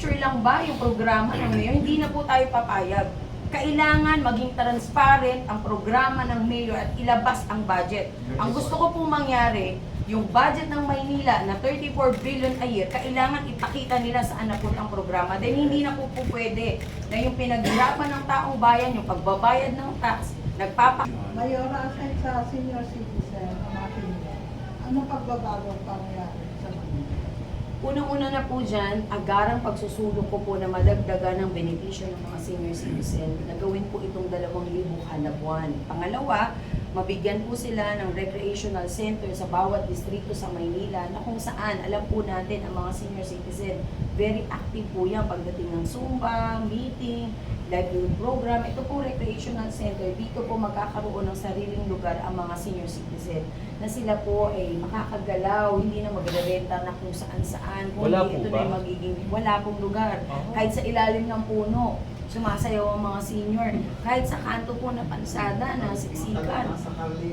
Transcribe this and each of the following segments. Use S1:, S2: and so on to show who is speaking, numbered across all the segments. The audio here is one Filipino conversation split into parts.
S1: picture lang ba yung programa ng mayor? Hindi na po tayo papayag. Kailangan maging transparent ang programa ng mayor at ilabas ang budget. Ang gusto ko po mangyari, yung budget ng Maynila na 34 billion a year, kailangan ipakita nila saan napunta ang programa. Dahil hindi na po pwede na yung pinaghirapan ng taong bayan, yung pagbabayad ng tax,
S2: Mayor, aside sa senior citizen, anong pagbabago ang pangyayari sa Manila?
S1: Unang-una na po dyan, agarang pagsusulong ko po na madagdagan ng benepisyo ng mga senior citizen na gawin po itong 2,000 kada buwan. Pangalawa, mabigyan po sila ng recreational center sa bawat distrito sa Maynila na kung saan, alam po natin ang mga senior citizen, very active po yan pagdating ng Zumba, meeting, livelihood program. Ito po recreational center, dito po magkakaroon ng sariling lugar ang mga senior citizen na sila po ay makakagalaw, hindi na magre-renta na kung saan-saan, kung
S3: Wala
S1: hindi
S3: po
S1: ito
S3: ba?
S1: na yung magiging, wala pong lugar. Kahit sa ilalim ng puno, sumasayaw ang mga senior. Kahit sa kanto po na pansada, na siksikan.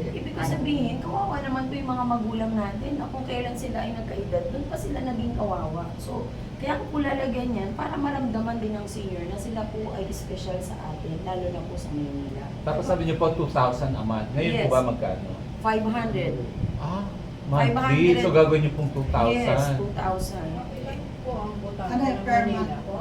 S1: Ibig ko sabihin, kawawa naman po yung mga magulang natin na kung kailan sila ay nagkaedad, doon pa sila naging kawawa. So, kaya ko po lalagyan yan para maramdaman din ng senior na sila po ay special sa atin, lalo na po sa Maynila.
S3: Tapos sabi niyo po 2,000 a month. Ngayon
S1: Yes.
S3: po ba magkano?
S1: 500.
S3: Ah, monthly.
S1: 500.
S3: So gagawin niyo pong 2,000.
S1: Yes, 2,000.
S4: Ilan po ang botante
S2: Ano,
S4: ng
S2: per
S4: Manila?
S2: month po?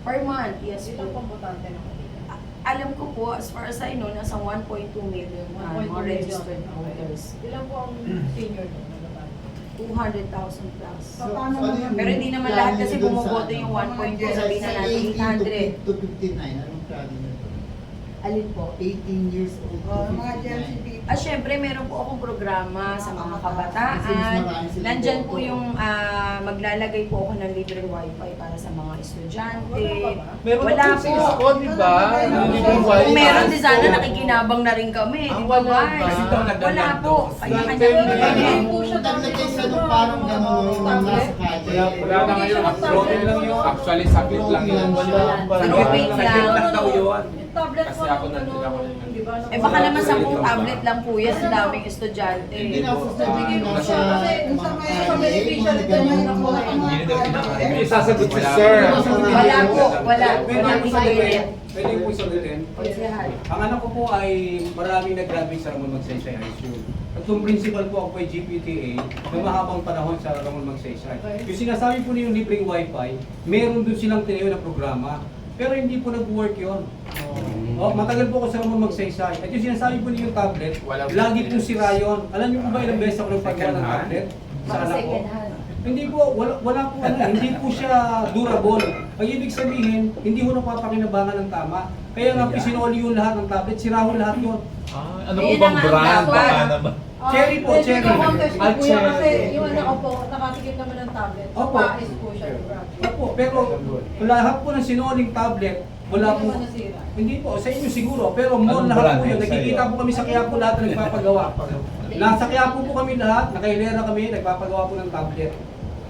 S1: Per month, yes
S4: Ilan po
S1: po.
S4: ang botante ng Manila?
S1: Alam ko po, as far as I know, nasa 1.2 million
S4: 1.2
S1: mga registered
S4: million.
S1: voters.
S4: Ilan po ang senior doon na botante?
S1: 200,000 plus.
S2: Paano naman?
S1: Pero hindi naman lahat kasi bumoboto yung 1.2, sabihin na natin 800.
S5: To 59, anong plano nyo?
S1: Alin po?
S5: 18 years old to
S2: Mga Gen Z
S5: 59.
S2: people.
S1: Syempre, meron po akong programa sa mga
S5: Since
S1: kabataan.
S5: marami silang
S1: Nandyan po
S5: boto.
S1: yung maglalagay po ako ng libreng wifi para sa mga estudyante.
S3: Meron
S1: Wala
S3: na po sa
S1: po.
S3: ISCO, di ba? Nililibre
S1: Kung
S3: wifi.
S1: meron din sana nakikinabang na rin kami.
S3: Ah,
S1: Di ba
S3: wala
S1: guys?
S3: ba? Kasi ito ang
S1: Wala
S3: nagdadagdag
S1: po.
S3: po.
S1: Kanya-kanya
S5: Hindi
S1: libre.
S4: po siya
S5: Dagdag kayo sa nung parang gano'n yung mga nasa kalye.
S6: Wala na ngayon. Uploaded lang yun. Actually, saglit lang yun.
S1: Nag-wait lang.
S6: Saglit lang daw yun.
S4: Yung tablet
S6: Kasi
S4: po,
S6: ako nandun ako yun.
S4: di ba?
S1: Eh baka naman 10 tablet lang po yan. Ang daming estudyante.
S5: Hindi na ako
S4: Bigay po siya kasi
S2: Yung sa may
S4: sa beneficial ito
S2: may
S4: yung
S2: nakuha
S4: nakuha.
S2: ang mga
S3: Hindi na daw kinakain.
S2: kalye.
S3: Isasagot si
S6: Wala.
S3: Sir.
S1: Wala po. Wala.
S6: Pwede
S1: Wala
S6: po
S1: sa
S6: sagutin. Pwede po sagutin.
S1: Konsyahal.
S6: Ang anak ko po ay maraming nag-graduate sa Ramon Magsaysay High School. At yung principal po ako ay GPTA na mahabang panahon sa Ramon Magsaysay. Yung sinasabi po niyo yung libreng wifi, meron doon silang tinayo na programa. Pero hindi po nag-work yun. Matagal po ako sa Ramon Magsaysay. At yung sinasabi po niyo yung tablet, lagi po sira yun. Alam niyo po ba ilang beses ako nagpagawa ng tablet sa
S1: Baka
S6: anak ko?
S1: second hand.
S6: Hindi po, wala po hindi po siya durable. Ang ibig sabihin, hindi mo napapakinabangan ng tama. Kaya nga pisinoli yung lahat ng tablet, sira ho lahat yun.
S3: Ah, ano po
S1: Ayun
S3: bang
S1: na nga ang
S3: brand?
S1: dapat.
S3: Baka naman.
S6: Cherry po,
S4: Medyo
S6: cherry.
S4: na-contest po
S3: Ah,
S4: kuya kasi
S3: cherry.
S4: yung anak ko po, nakatikip naman ng tablet. So,
S6: Opo.
S4: pais po siya.
S6: Opo, pero lahat po ng sinoling tablet, wala po.
S4: Hindi naman nasira.
S6: Hindi po, sa inyo siguro, pero mall
S3: Anong
S6: lahat
S3: brand
S6: po yun.
S3: yun
S6: Nakikita
S3: sa'yo?
S6: po kami sa Quiapo lahat na nagpapagawa. Nasa Quiapo po kami lahat, nakailera kami, nagpapagawa po ng tablet.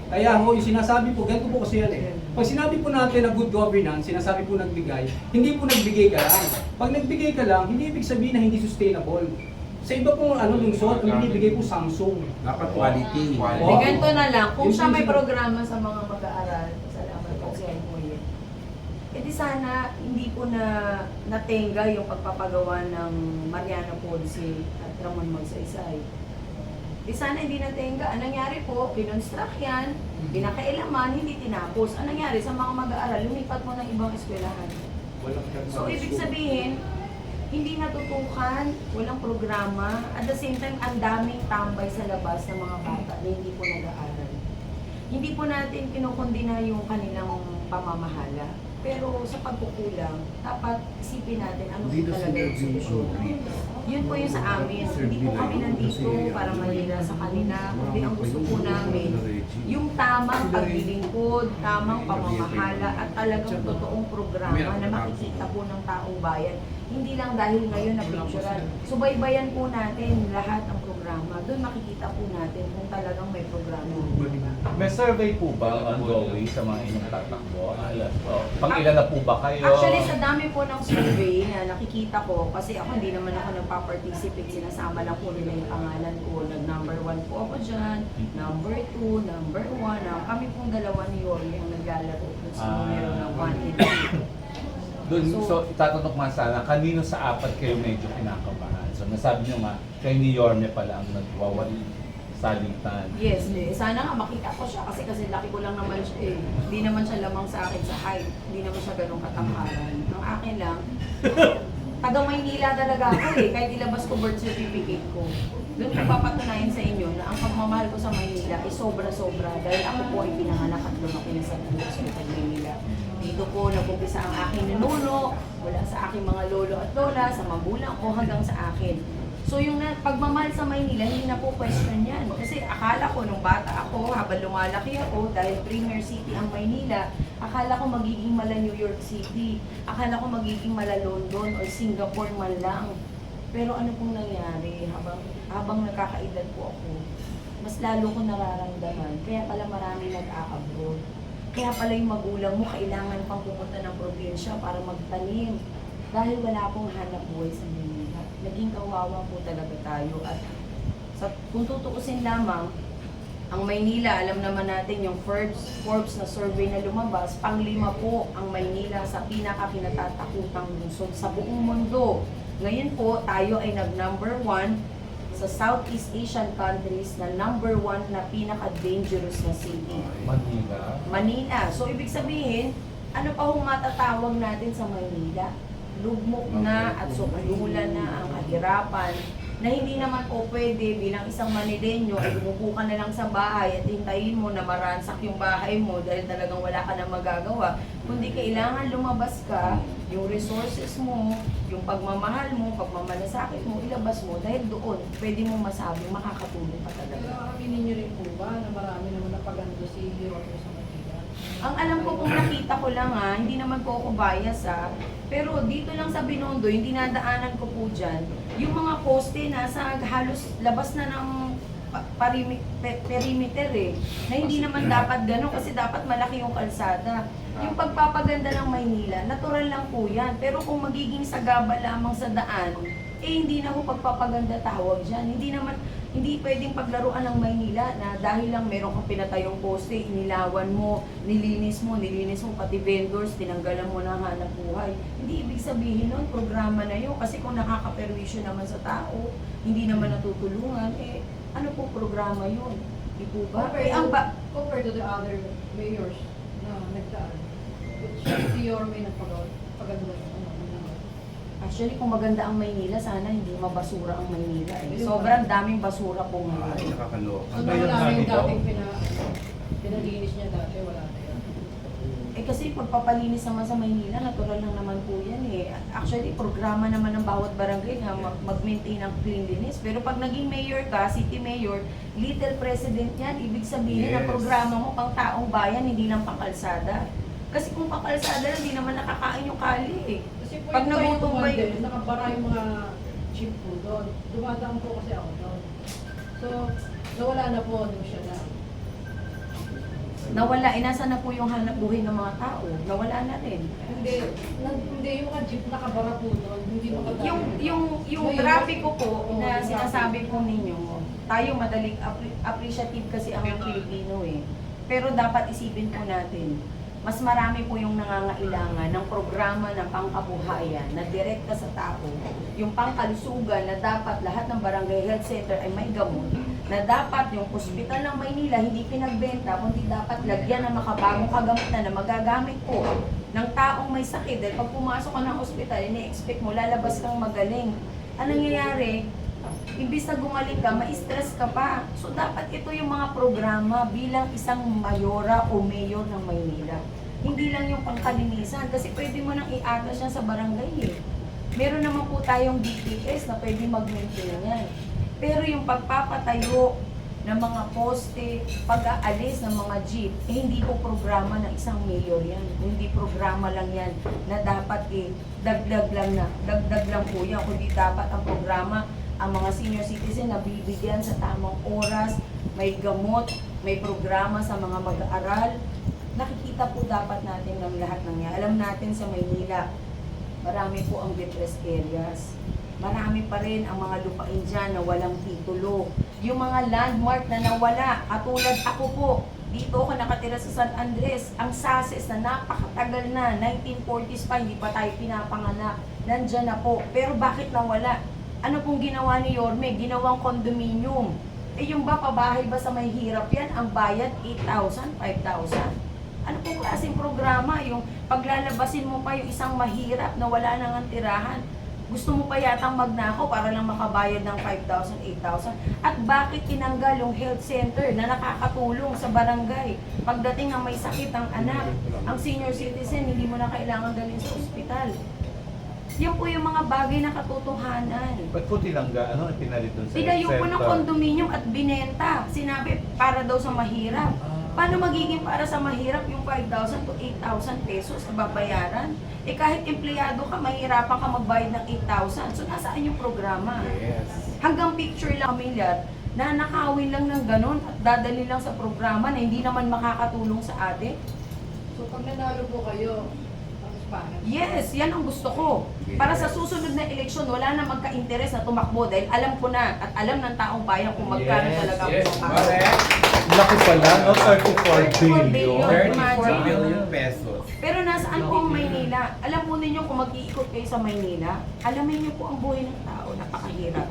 S6: Kaya ho, yung sinasabi po, ganito po kasi yan eh. Pag sinabi po natin na good governance, sinasabi po nagbigay, hindi po nagbigay ka lang. Pag nagbigay ka lang, hindi ibig sabihin na hindi sustainable. Sa iba pong lungsod, ang binibigay po Samsung.
S7: Dapat quality.
S1: Di ganito na lang, kung siya may programa sa mga mag-aaral, salamat po sa MOE, di sana hindi po na natenga yung pagpapagawa ng Mariano Policy at Ramon Magsaysay. Di sana hindi natenga. Ang nangyari po, kinonstruct yan, pinakailaman, hindi tinapos. Ang nangyari sa mga mag-aaral, lumipat mo ng ibang eskwelahan. So, ibig sabihin, hindi natutukan, walang programa, at the same time, ang daming tambay sa labas ng mga bata na hindi po nag-aaral. Hindi po natin kinukondina yung kanilang pamamahala. Pero sa pagkukulang, dapat isipin natin ano po talaga yung solusyon. Yun po yung sa amin. Hindi po kami nandito para manila sa kanila. Kundi ang gusto po namin, yung tamang paglilingkod, tamang pamamahala, at talagang totoong programa na makikita po ng taong bayan. Hindi lang dahil ngayon na picturean. Subaybayan po natin lahat ng programa. Doon makikita po natin kung talagang may programa.
S3: May survey po ba ongoing sa mga inyong tatakbo? Pang-ilan na po ba kayo?
S1: Actually, sa dami po ng survey na nakikita ko, kasi ako hindi naman ako nagpa-participate, sinasama lang po nila yung pangalan ko. Nag-number 1 po ako dyan, number 2, number 1. Kami pong dalawa ni Yorme ang naglalaro sa numero ng 1 and 2.
S3: So, itatanong nga sana, kanino sa apat kayo medyo kinakabahan? So, nasabi nyo nga, kay ni Yorme pala ang nagwawali salitan.
S1: Yes, sana nga makita ko siya kasi laki ko lang naman siya eh. Hindi naman siya lamang sa akin sa height. Hindi naman siya ganun katangkaran. Ang akin lang, taga Maynila talaga ako eh. Kahit ilabas ko birth certificate ko. Doon ko papatunayan sa inyo na ang pagmamahal ko sa Maynila ay sobra-sobra dahil ako po ay pinanganak at lumaki na sa Hospital Maynila. Dito po nag-umpisa ang aking ninuno, mula sa aking mga lolo at lola, sa magulang ko hanggang sa akin. So yung pagmamahal sa Maynila, hindi na po question yan. Kasi akala ko nung bata ako, habang lumalaki ako, dahil Premier City ang Maynila, akala ko magiging mala New York City, akala ko magiging mala London or Singapore man lang. Pero ano pong nangyari, habang nagkakaedad po ako, mas lalo ko nararamdaman, kaya pala marami nag-a-abroad. Kaya pala yung magulang mo, kailangan pang pumunta ng probinsya para magtanim. Dahil wala pong hanap buhay sa Maynila. Naging kawawa po talaga tayo. At kung tutuusin lamang, ang Maynila, alam naman natin yung Forbes na survey na lumabas, pang-5 po ang Maynila sa pinaka-kinatatakutang lungsod sa buong mundo. Ngayon po, tayo ay nag-number 1 sa Southeast Asian countries na number 1 na pinaka-dangerous na city. Manila. So, ibig sabihin, ano pa hong matatawag natin sa Manila? Lugmok na at sukdulan na ang kahirapan na hindi naman po pwede bilang isang Manileño ay umupo ka na lang sa bahay at hintayin mo na maransak yung bahay mo dahil talagang wala ka na magagawa. Kundi kailangan lumabas ka, yung resources mo, yung pagmamahal mo, pagmamalasakit mo, ilabas mo dahil doon pwede mo masabing makakatulong ka talaga.
S4: Pero aminin niyo rin po ba na marami naman napaganda si Yorme sa Manila?
S1: Ang alam ko kung nakita ko lang hindi naman po ako bias pero dito lang sa Binondo, yung dinadaanan ko po dyan, yung mga poste nasa halos labas na ng perimeter eh, na hindi naman dapat gano'n kasi dapat malaki yung kalsada. Yung pagpapaganda ng Maynila, natural lang po yan, pero kung magiging sagaba lamang sa daan, hindi na ho pagpapaganda tawag dyan. Hindi pwedeng paglaruan ng Maynila na dahil lang meron kang pinatayong poste, inilawan mo, nilinis mo pati vendors, tinanggalan mo ng hanap buhay. Hindi ibig sabihin nun, programa na yun. Kasi kung nakakaperwisyo naman sa tao, hindi naman natutulungan, ano po programa yun? Di po ba?
S4: Compared to the other mayors na nagdaan, si Yorme nagpaganda ng
S1: Actually, kung maganda ang Maynila, sana hindi mabasura ang Maynila. Sobrang daming basura po ngayon.
S6: Nakakaloka.
S4: So, wala yung dating pinalinis niya dati, wala na yun.
S1: Kasi pagpapalinis naman sa Maynila, natural lang naman po yan eh. Actually, programa naman ng bawat barangay na mag-maintain ng cleanliness. Pero pag naging mayor ka, city mayor, little president yan, ibig sabihin ang programa mo pang taong bayan, hindi lang pang kalsada. Kasi kung pang kalsada, hindi naman nakakain yung kali eh.
S4: Kasi po
S1: Pag
S4: yung
S1: nagutom ba
S4: din,
S1: yun?
S4: nakabara yung mga jeep po doon. Dumadaan po kasi ako doon. So, nawala na po doon siya na.
S1: Nawala, nasa na po yung hanap buhay ng mga tao. Nawala na rin.
S4: Hindi yung mga jeep nakabara po doon. Hindi makadaan.
S1: Yung trapiko po na sinasabi po ninyo, tayo madaling appreciative kasi ang Pilipino eh. Pero dapat isipin po natin, mas marami po yung nangangailangan ng programa ng pangkabuhayan na direkta sa tao. Yung pangkalusugan na dapat lahat ng barangay health center ay may gamot. Na dapat yung ospital ng Maynila hindi pinagbenta, kundi dapat lagyan ng makabagong kagamitan na magagamit po ng taong may sakit. Dahil pag pumasok ka ng ospital, ini-expect mo, lalabas kang magaling. Anong nangyayari? Imbis na gumaling ka, ma-stress ka pa. So dapat ito yung mga programa bilang isang mayora o mayor ng Maynila. Hindi lang yung pangkalinisan kasi pwede mo nang i-atas yan sa barangay eh. Meron naman po tayong DPS na pwede mag-maintain yan. Pero yung pagpapatayo ng mga poste, pag-aalis ng mga jeep, hindi po programa ng isang mayor yan. Hindi programa lang yan na dapat dagdag lang po yan. Kundi dapat ang programa, ang mga senior citizen na bibigyan sa tamang oras, may gamot, may programa sa mga mag-aaral. Nakikita po dapat natin ng lahat ng yan. Alam natin sa Maynila, marami po ang depressed areas. Marami pa rin ang mga lupain dyan na walang titulo. Yung mga landmark na nawala, katulad ako po, dito ako nakatira sa San Andres, ang SASES na napakatagal na, 1940s pa, hindi pa tayo pinapanganak, nandyan na po. Pero bakit nawala? Ano pong ginawa ni Yorme? Ginawang condominium. Eh yung ba, pabahay ba sa may hirap yan? Ang bayad, 8,000, 5,000. Ano pong klaseng programa? Yung paglalabasin mo pa yung isang mahirap na wala nang ang tirahan. Gusto mo pa yatang magnakaw para lang makabayad ng 5,000, 8,000. At bakit tinanggal yung health center na nakakatulong sa barangay? Pagdating ng may sakit ang anak, ang senior citizen, hindi mo na kailangan dalhin sa ospital. Yan po yung mga bagay na katotohanan.
S3: Ba't po tinangga? Ano ang pinalit doon sa
S1: Tinayo po ng
S3: center?
S1: condominium at binenta. Sinabi, para daw sa mahirap. Paano magiging para sa mahirap yung 5,000 to 8,000 pesos na babayaran? Eh kahit empleyado ka, mahirapan ka magbayad ng 8,000. So nasaan yung programa? Hanggang picture lang pamilya na nakawin lang ng ganun at dadali lang sa programa na hindi naman makakatulong sa atin.
S4: So pag nanalo po kayo, tapos paano?
S1: Yes, yan ang gusto ko. Para sa susunod na eleksyon, wala na magka-interes na tumakbo dahil alam ko na at alam ng taong bayan kung magkano talaga ang tumakbo.
S3: Laki pala, no? 34
S1: billion.
S3: billion.
S1: 34
S7: billion pesos.
S1: Pero nasaan po ang Maynila? Alam mo ninyo kung mag-iikot kayo sa Maynila, alamin niyo po ang buhay ng tao, napakahirap.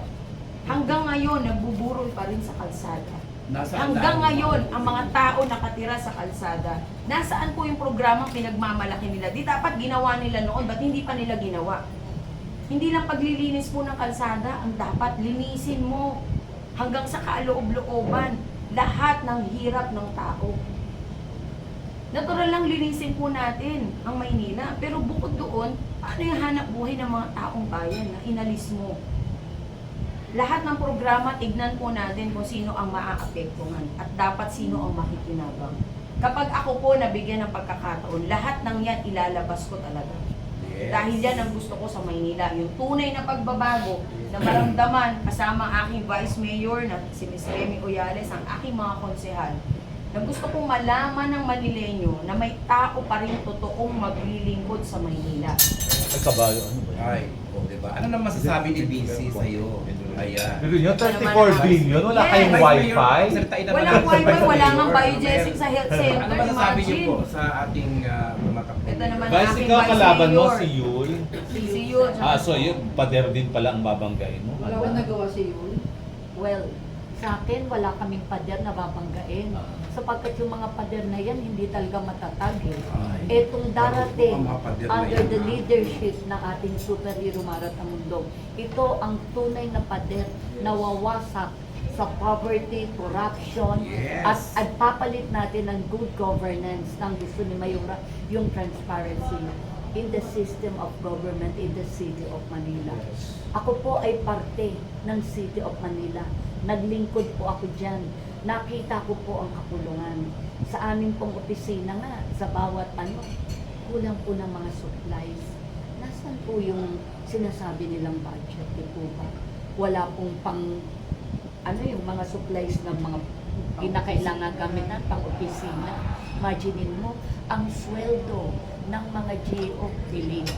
S1: Hanggang ngayon, nagbuburol pa rin sa kalsada. Hanggang ngayon, ang mga tao nakatira sa kalsada. Nasaan po yung programang pinagmamalaki nila? Di dapat ginawa nila noon, ba't hindi pa nila ginawa? Hindi lang paglilinis po ng kalsada, ang dapat linisin mo hanggang sa kaloob-looban lahat ng hirap ng tao. Natural lang linisin po natin ang Maynila, pero bukod doon, paano yung hanap buhay ng mga taong bayan na inalis mo? Lahat ng programa, tignan po natin kung sino ang maaapektuhan at dapat sino ang makikinabang. Kapag ako po nabigyan ng pagkakataon, lahat ng yan ilalabas ko talaga. Dahil yan ang gusto ko sa Maynila, yung tunay na pagbabago na maramdaman kasama ang aking Vice Mayor na si Ms. Remy Oyales, ang aking mga konsehal, na gusto kong malaman ng Manileño na may tao pa rin totoong maglilingkod sa Maynila.
S3: Ay, kabayo, ano ba yan?
S7: Ay, diba? Ano na masasabi ni BC sa'yo? Ayan.
S3: Pero yun, 34 billion, wala kayong
S1: Yes.
S3: wifi?
S1: Walang wifi, wala nga biogesic sa health center,
S7: Ano masasabi niyo
S1: imagine.
S7: po sa ating mga kapatid?
S1: Ito naman ang
S3: Vice,
S1: aking
S3: ikaw
S1: Vice
S3: kalaban mo,
S1: Mayor.
S3: si Yul.
S1: Si Yul.
S3: So yun, pader din pala ang babanggain mo.
S4: Wala ba nagawa si Yul?
S8: Well, sa akin, wala kaming pader na babanggain. Sapagkat yung mga pader na yan, hindi talaga matatag eh. Itong darating
S7: Ang mga pader na
S8: under
S7: yan,
S8: the
S7: ha?
S8: leadership ng ating superhero Mara Tamundong, ito ang tunay na pader na wawasak sa poverty, corruption,
S7: Yes.
S8: at papalit natin ng good governance ng gusto ni Mayora, yung transparency in the system of government in the City of Manila. Ako po ay parte ng City of Manila. Naglingkod po ako dyan. Nakita ko po ang kapulungan. Sa amin pong opisina nga, sa bawat kulang po ng mga supplies. Nasaan po yung sinasabi nilang budget? Di po ba? Wala pong yung mga supplies ng mga kinakailangan gamitan pang opisina. Imaginin mo, ang sweldo ng mga JO biling.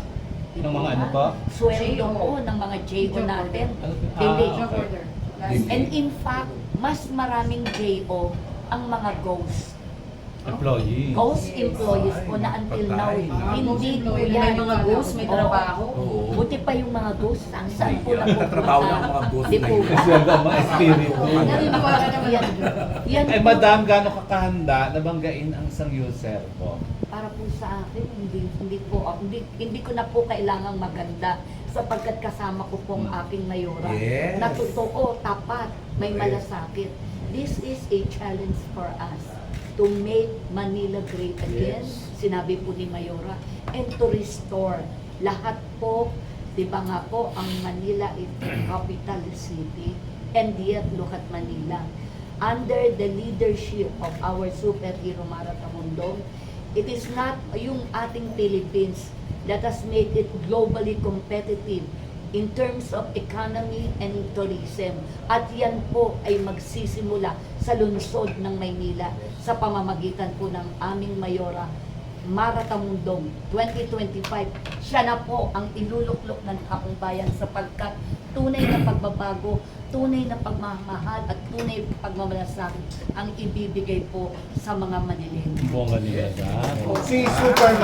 S8: Di
S3: Ng
S8: po
S3: mga
S8: ba?
S3: ano pa?
S8: Sweldo
S1: JO.
S8: po ng mga JO
S4: Job
S8: natin.
S3: Ano?
S8: Biling.
S4: Job
S3: okay.
S4: order.
S8: And in fact, mas maraming JO ang mga ghost.
S3: Employee.
S8: Ghost employees po na until now,
S7: Patay.
S8: hindi po
S4: May
S8: yan.
S1: May mga ghost, may
S8: Oo.
S1: trabaho.
S7: Oo.
S8: Buti pa yung mga ghost, saan po
S7: Ayan, nagtatrabaho ng mga ghost
S8: Di
S7: na
S8: po
S7: yun.
S8: ba?
S3: Kasi ang mga espiritu.
S4: Naniniwala naman
S8: Yan. Yan
S3: Eh,
S8: po,
S3: madam, gaano kakahanda na banggain ang isang user po?
S8: para po sa akin, hindi ko na po kailangang maganda sapagkat kasama ko pong aking mayora
S7: Yes.
S8: na totoo, tapat, may
S7: Correct.
S8: malasakit. This is a challenge for us to make Manila great again,
S7: Yes.
S8: sinabi po ni Mayora, and to restore lahat po, di ba nga po, ang Manila is the capital city, and yet look at Manila. under the leadership of our superhero Mara Tamundong. It is not yung ating Philippines, let us make it globally competitive in terms of economy and tourism. At yan po ay magsisimula sa lungsod ng Maynila sa pamamagitan po ng aming Mayora Mara Tamundong 2025. Siya na po ang iluluklok ng taong bayan sapagkat tunay na pagbabago, tunay na pagmamahal at tunay na pagmamalasakit ang ibibigay po sa mga Manileno.
S3: Bongga nila.
S5: Si Superman.